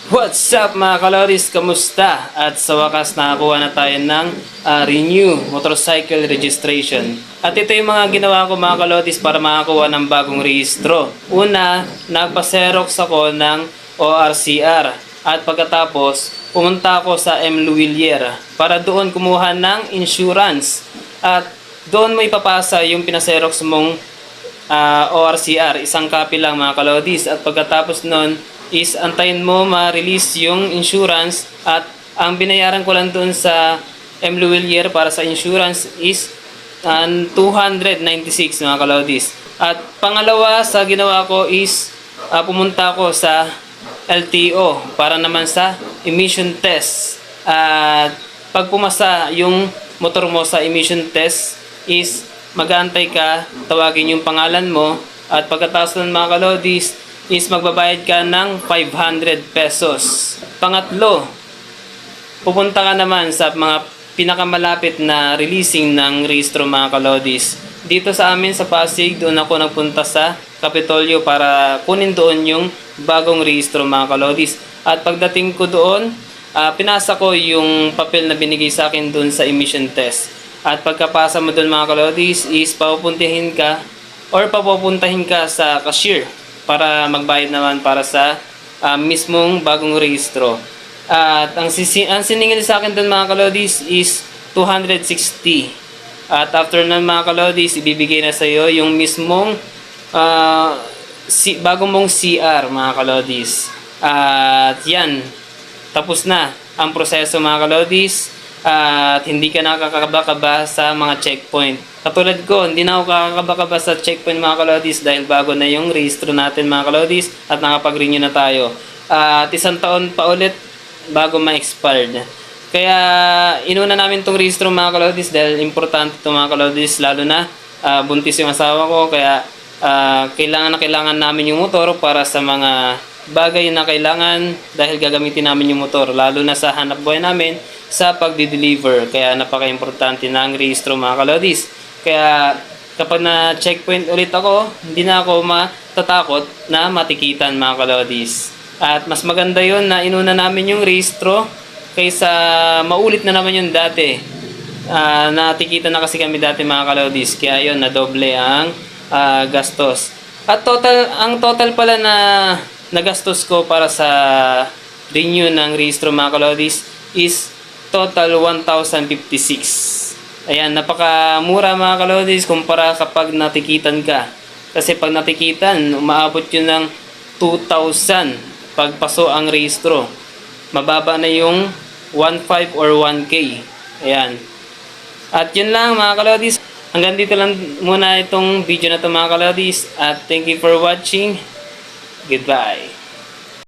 What's up mga kalodis? Kamusta? At sa wakas nakakuha na tayo ng Renew Motorcycle Registration. At ito yung mga ginawa ko mga kalodis para makakuha ng bagong rehistro. Una, nagpa-xerox ako ng ORCR. At pagkatapos, pumunta ako sa M. Luwilier para doon kumuha ng insurance. At doon mo ipapasa yung pinaserox mong ORCR. Isang copy lang mga kalodis. At pagkatapos nun, is antayin mo ma-release yung insurance at ang binayaran ko lang doon sa M. Luwilier para sa insurance is 296 mga kalodis. At pangalawa sa ginawa ko is pumunta ko sa LTO para naman sa emission test. At pag pumasa yung motor mo sa emission test is mag-aantay ka, tawagin yung pangalan mo at pagkatapos ng mga kalodis is magbabayad ka ng 500 pesos. Pangatlo, pupunta ka naman sa mga pinakamalapit na releasing ng rehistro mga kalodis. Dito sa amin sa Pasig, doon ako nagpunta sa Kapitolyo para kunin doon yung bagong rehistro mga kalodis. At pagdating ko doon, pinasa ko yung papel na binigay sa akin doon sa emission test. At pagkapasa mo doon mga kalodis is papupuntahin ka sa cashier para magbayad naman para sa mismong bagong rehistro. At ang siningil sa akin doon mga kalodis is 260. At after ng mga kalodis, ibibigay na sa iyo yung mismong bagong mong CR mga kalodis. At yan, tapos na ang proseso mga kalodis. At hindi ka nakakakaba-kaba sa mga checkpoint. Katulad ko, hindi na ako kakakaba-kaba sa checkpoint mga kalodis dahil bago na yung rehistro natin mga kalodis at nakapag-renew na tayo. At isang taon pa ulit bago ma-expired. Kaya inuna namin itong rehistro mga kalodis dahil importante ito mga kalodis, lalo na buntis yung asawa ko. Kaya kailangan namin yung motor para sa mga bagay na kailangan dahil gagamitin namin yung motor, lalo na sa hanap buhay namin sa pagdi-deliver. Kaya napaka-importante na ang rehistro mga kalodis. Kaya kapag na-checkpoint ulit ako, hindi na ako matatakot na matikitan mga kalodis. At mas maganda yon na inuna namin yung rehistro kaysa maulit na naman yung dati. Natikitan na kasi kami dati mga kalodis. Kaya yun, nadoble ang gastos. At ang total pala na nagastos ko para sa renew ng rehistro mga kalodis is total 1,056. Ayan, napakamura mga kalodis kumpara kapag natikitan ka. Kasi pag natikitan, umaabot yun ng 2,000 pagpaso ang rehistro. Mababa na yung 1,500 or 1K. Ayan. At yun lang mga kalodis. Hanggang dito lang muna itong video na ito mga kalodis. At thank you for watching. Goodbye.